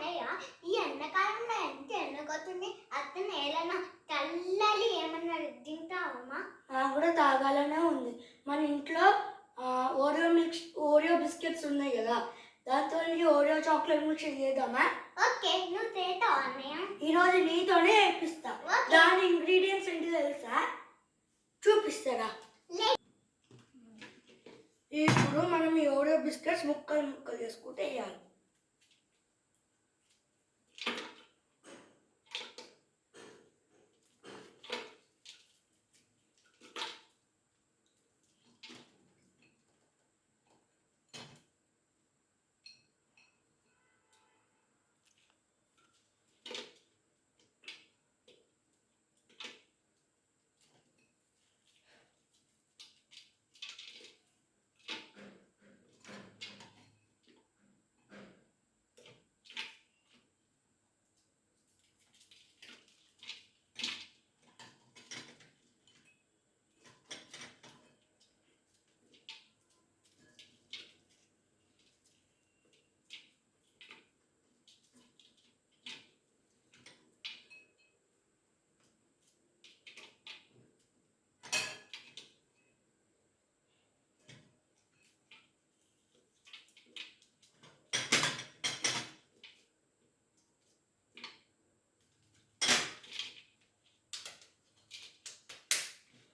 అన్నయ్య ఈ ఎండాకాలంలో ఎంత ఎండకొస్తుంది అతను ఏదైనా చల్లని ఏమన్నా తింటావమ్మా? నాకు కూడా తాగాలనే ఉంది. మన ఇంట్లో ఓరియో బిస్కెట్స్ ఉన్నాయి కదా, దాంతో ఓరియో చాక్లెట్ మిల్క్ షేక్ చేద్దామా? ఓకే, నువ్వు చేస్తావా అన్నయ్య? ఈరోజు నీతోనే వేపిస్తా. దాని ఇంగ్రీడియంట్స్ ఏంటి తెలుసా? చూపిస్తారా? ఇప్పుడు మనం ఈ ఓరియో బిస్కెట్స్ ముక్కలు ముక్కలు చేసుకుంటే వేయాలి.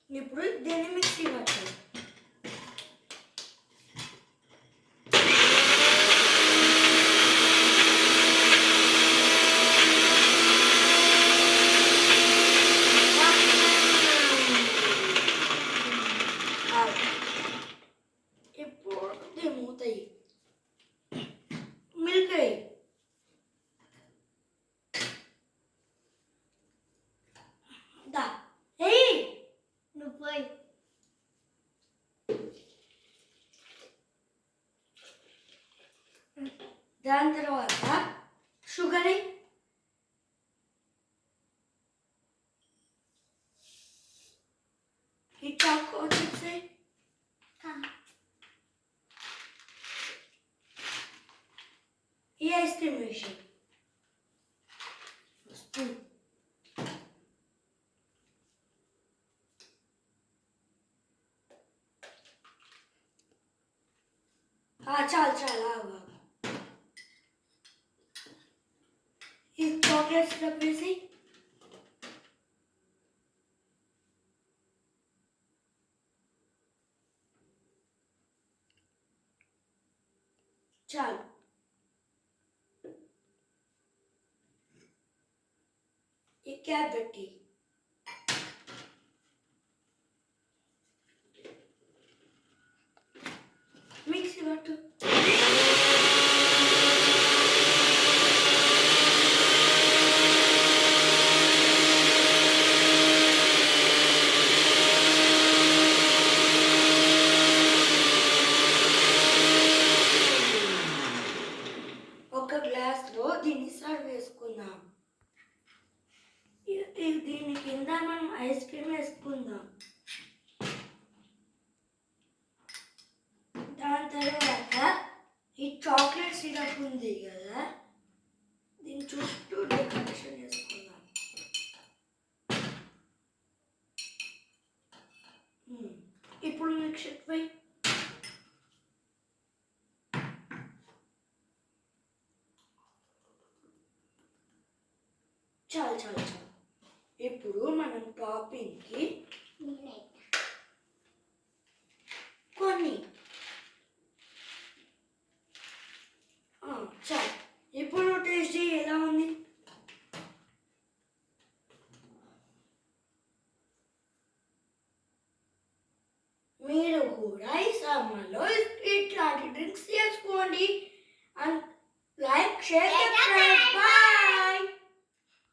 ఇప్పుడు దీన్ని మిక్సీ పట్టాలి. ఇప్పుడు దీన్ని మూతాయి మిల్క్ అయ్యి దా పోయి దాని తర్వాత షుగర్ ఈ చాకో చిప్స్ ఈ ఐస్ క్రీమ్ వేసి చాలు చాలా ఈ చాక్లెట్స్ వేసి చాలు. ఈ క్యాప్ పెట్టి మిక్సీ పట్టు. ఒక గ్లాస్లో దీన్ని సర్వ్ వేసుకుందాం. దీని కింద మనం ఐస్ క్రీమ్ వేసుకుందాం. దాని తర్వాత ఈ చాక్లెట్ సిరప్ ఉంది కదా, దీని చుట్టూ డెకరేషన్ చేసుకుందాం. ఇప్పుడు మిల్క్ షేక్ పై చాలు చాలు చాలు. ఇప్పుడు మనం టాపింగ్కి కొన్ని చాలు. ఇప్పుడు టేస్ట్ ఎలా ఉంది? మీరు కూడా ఈ సమ్మర్లో ఇట్లాంటి డ్రింక్స్ చేసుకోండి. And like, share, subscribe. Bye.